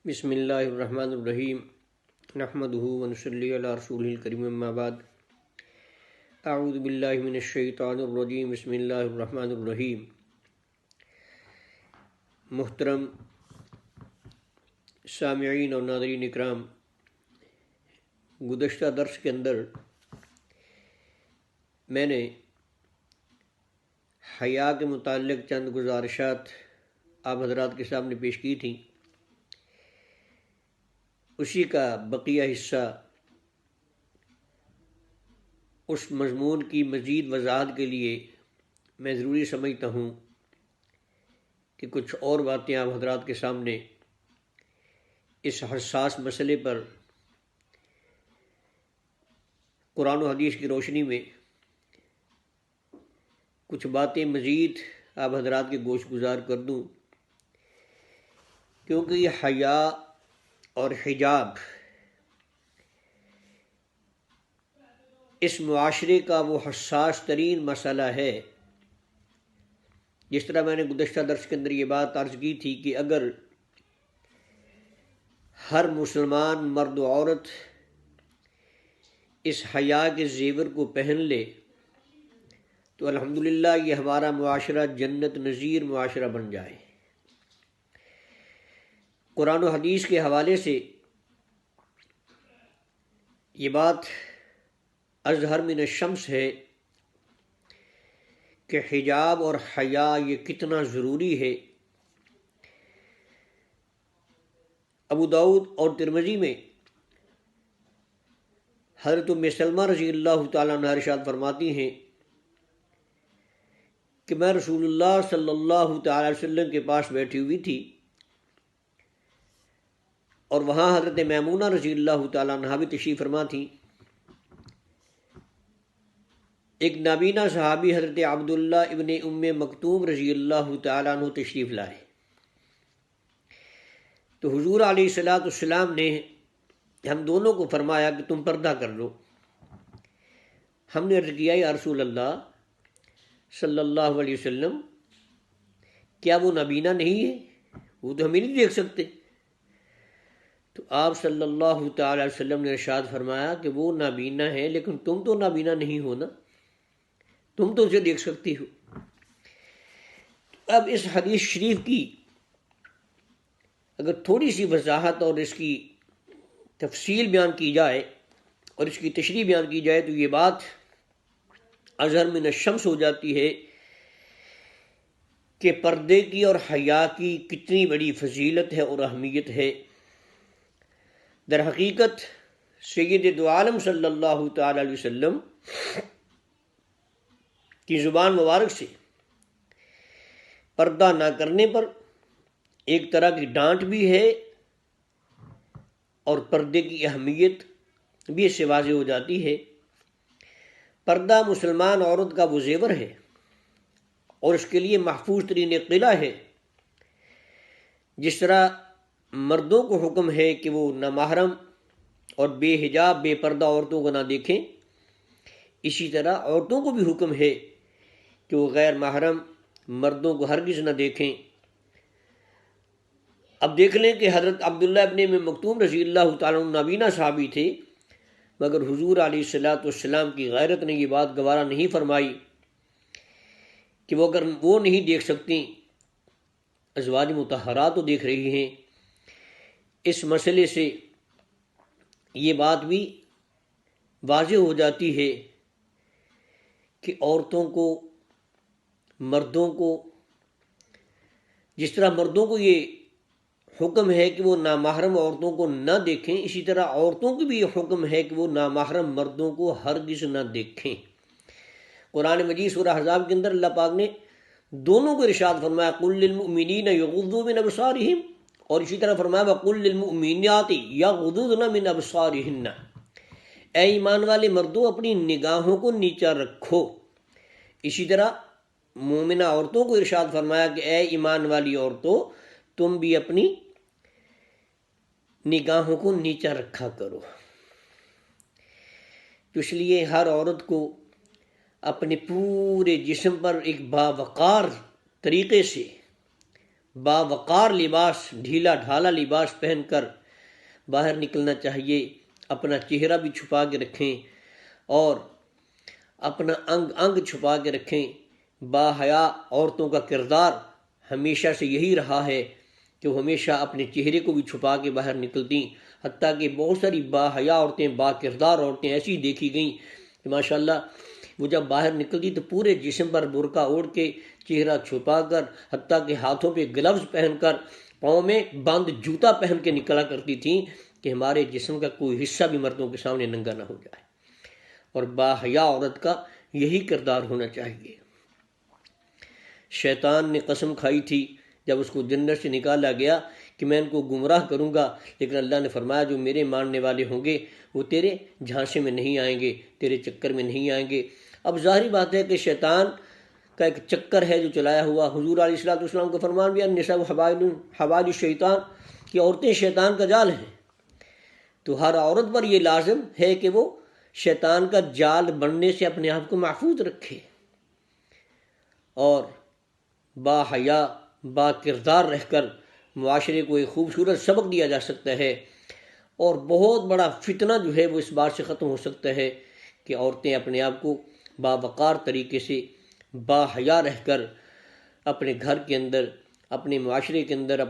بسم اللہ الرحمن الرحیم نحمدہ ونصلی علی رسولہ الکریم اما بعد اعوذ باللہ من الشیطان الرجیم بسم اللہ الرحمن الرحیم۔ محترم سامعین اور ناظرین اکرام، گزشتہ درس کے اندر میں نے حیا کے متعلق چند گزارشات آپ حضرات کے سامنے پیش کی تھیں۔ اسی کا بقیہ حصہ اس مضمون کی مزید وضاحت کے لیے میں ضروری سمجھتا ہوں کہ کچھ اور باتیں آپ حضرات کے سامنے اس حساس مسئلے پر قرآن و حدیث کی روشنی میں کچھ باتیں مزید آپ حضرات کے گوش گزار کر دوں، کیونکہ یہ حیا اور حجاب اس معاشرے کا وہ حساس ترین مسئلہ ہے۔ جس طرح میں نے گزشتہ درس کے اندر یہ بات عرض کی تھی کہ اگر ہر مسلمان مرد و عورت اس حیا کے زیور کو پہن لے تو الحمدللہ یہ ہمارا معاشرہ جنت نظیر معاشرہ بن جائے۔ قرآن و حدیث کے حوالے سے یہ بات اظہر من الشمس ہے کہ حجاب اور حیا یہ کتنا ضروری ہے۔ ابو داؤد اور ترمذی میں حضرت ام سلمہ رضی اللہ تعالیٰ عنہا ارشاد فرماتی ہیں کہ میں رسول اللہ صلی اللہ تعالیٰ علیہ وسلم کے پاس بیٹھی ہوئی تھی اور وہاں حضرت میمونہ رضی اللہ تعالیٰ عنہا بھی تشریف فرما تھیں۔ ایک نابینا صحابی حضرت عبداللہ ابن ام مکتوم رضی اللہ تعالیٰ عنہ تشریف لائے تو حضور علیہ الصلاۃ والسلام نے ہم دونوں کو فرمایا کہ تم پردہ کر لو۔ ہم نے عرض کیا یا رسول اللہ صلی اللہ علیہ وسلم، کیا وہ نابینا نہیں ہے؟ وہ تو ہمیں نہیں دیکھ سکتے۔ تو آپ صلی اللہ تعالی علیہ وسلم نے ارشاد فرمایا کہ وہ نابینا ہے لیکن تم تو نابینا نہیں ہو نا، تم تو اسے دیکھ سکتی ہو۔ اب اس حدیث شریف کی اگر تھوڑی سی وضاحت اور اس کی تفصیل بیان کی جائے اور اس کی تشریح بیان کی جائے تو یہ بات اظہر من الشمس ہو جاتی ہے کہ پردے کی اور حیا کی کتنی بڑی فضیلت ہے اور اہمیت ہے۔ در حقیقت سید دو عالم صلی اللہ تعالی علیہ وسلم کی زبان مبارک سے پردہ نہ کرنے پر ایک طرح کی ڈانٹ بھی ہے اور پردے کی اہمیت بھی اس سے واضح ہو جاتی ہے۔ پردہ مسلمان عورت کا وہ زیور ہے اور اس کے لیے محفوظ ترین قلعہ ہے۔ جس طرح مردوں کو حکم ہے کہ وہ نامحرم اور بے حجاب بے پردہ عورتوں کو نہ دیکھیں، اسی طرح عورتوں کو بھی حکم ہے کہ وہ غیر محرم مردوں کو ہرگز نہ دیکھیں۔ اب دیکھ لیں کہ حضرت عبداللہ ابن ام مکتوم رضی اللہ تعالیٰ عنہ نابینا صحابی تھے، مگر حضور علیہ الصلاۃ والسلام کی غیرت نے یہ بات گوارا نہیں فرمائی کہ وہ اگر وہ نہیں دیکھ سکتی، ازواج مطہرات تو دیکھ رہی ہیں۔ اس مسئلے سے یہ بات بھی واضح ہو جاتی ہے کہ عورتوں کو مردوں کو جس طرح مردوں کو یہ حکم ہے کہ وہ نامحرم عورتوں کو نہ دیکھیں، اسی طرح عورتوں کو بھی یہ حکم ہے کہ وہ نامحرم مردوں کو ہرگز نہ دیکھیں۔ قرآن مجید سورہ احزاب کے اندر اللہ پاک نے دونوں کو ارشاد فرمایا قُل لِّلْمُؤْمِنِينَ يَغُضُّوا مِنْ أَبْصَارِهِمْ، اور اسی طرح فرمایا وَقُل لِّلْمُؤْمِنَاتِ يَغْضُضْنَ مِنْ أَبْصَارِهِنَّ، اے ایمان والے مردوں اپنی نگاہوں کو نیچا رکھو۔ اسی طرح مومنہ عورتوں کو ارشاد فرمایا کہ اے ایمان والی عورتوں تم بھی اپنی نگاہوں کو نیچا رکھا کرو۔ تو اس لیے ہر عورت کو اپنے پورے جسم پر ایک باوقار طریقے سے باوقار لباس، ڈھیلا ڈھالا لباس پہن کر باہر نکلنا چاہیے، اپنا چہرہ بھی چھپا کے رکھیں اور اپنا انگ انگ چھپا کے رکھیں۔ باحیا عورتوں کا کردار ہمیشہ سے یہی رہا ہے کہ وہ ہمیشہ اپنے چہرے کو بھی چھپا کے باہر نکلتی، حتیٰ کہ بہت ساری باحیا عورتیں، با کردار عورتیں ایسی دیکھی گئیں کہ ماشاءاللہ وہ جب باہر نکلتی تو پورے جسم پر برقع اوڑھ کے، چہرہ چھپا کر، حتیٰ کہ ہاتھوں پہ گلوز پہن کر، پاؤں میں بند جوتا پہن کے نکلا کرتی تھیں کہ ہمارے جسم کا کوئی حصہ بھی مردوں کے سامنے ننگا نہ ہو جائے۔ اور باحیا عورت کا یہی کردار ہونا چاہیے۔ شیطان نے قسم کھائی تھی جب اس کو جنت سے نکالا گیا کہ میں ان کو گمراہ کروں گا، لیکن اللہ نے فرمایا جو میرے ماننے والے ہوں گے وہ تیرے جھانسے میں نہیں آئیں گے، تیرے چکر میں نہیں آئیں گے۔ اب ظاہری بات ہے کہ شیطان کا ایک چکر ہے جو چلایا ہوا۔ حضور علیہ الصلوۃ والسلام کا فرمان بھی ہے النساء حبائل الشیطان، کہ عورتیں شیطان کا جال ہیں۔ تو ہر عورت پر یہ لازم ہے کہ وہ شیطان کا جال بننے سے اپنے آپ کو محفوظ رکھے، اور باحیا با کردار رہ کر معاشرے کو ایک خوبصورت سبق دیا جا سکتا ہے۔ اور بہت بڑا فتنہ جو ہے وہ اس بات سے ختم ہو سکتا ہے کہ عورتیں اپنے آپ کو باوقار طریقے سے باحیا رہ کر اپنے گھر کے اندر، اپنے معاشرے کے اندر، اپنے